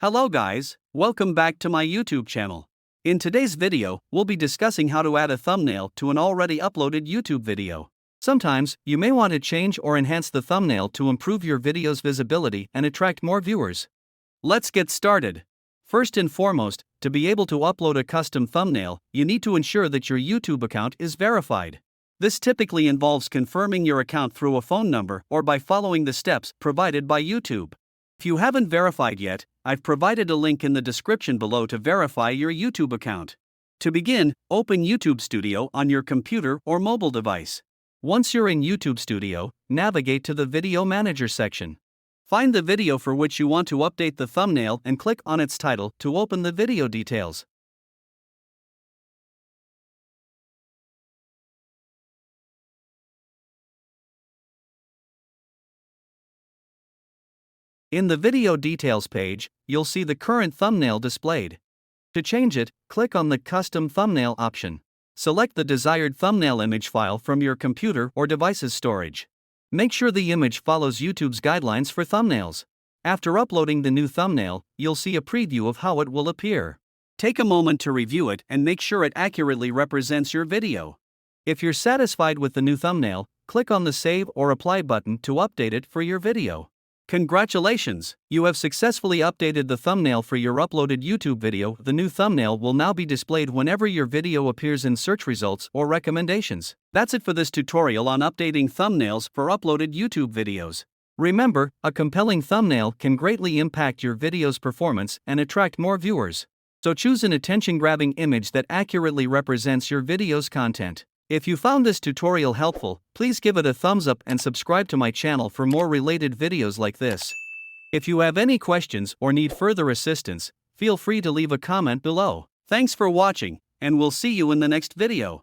Hello guys, welcome back to my YouTube channel. In today's video, we'll be discussing how to add a thumbnail to an already uploaded YouTube video. Sometimes, you may want to change or enhance the thumbnail to improve your video's visibility and attract more viewers. Let's get started. First and foremost, to be able to upload a custom thumbnail, you need to ensure that your YouTube account is verified. This typically involves confirming your account through a phone number or by following the steps provided by YouTube. If you haven't verified yet, I've provided a link in the description below to verify your YouTube account. To begin, open YouTube Studio on your computer or mobile device. Once you're in YouTube Studio, navigate to the Video Manager section. Find the video for which you want to update the thumbnail and click on its title to open the video details. In the Video Details page, you'll see the current thumbnail displayed. To change it, click on the Custom Thumbnail option. Select the desired thumbnail image file from your computer or device's storage. Make sure the image follows YouTube's guidelines for thumbnails. After uploading the new thumbnail, you'll see a preview of how it will appear. Take a moment to review it and make sure it accurately represents your video. If you're satisfied with the new thumbnail, click on the Save or Apply button to update it for your video. Congratulations! You have successfully updated the thumbnail for your uploaded YouTube video. The new thumbnail will now be displayed whenever your video appears in search results or recommendations. That's it for this tutorial on updating thumbnails for uploaded YouTube videos. Remember, a compelling thumbnail can greatly impact your video's performance and attract more viewers. So choose an attention-grabbing image that accurately represents your video's content. If you found this tutorial helpful, please give it a thumbs up and subscribe to my channel for more related videos like this. If you have any questions or need further assistance, feel free to leave a comment below. Thanks for watching, and we'll see you in the next video.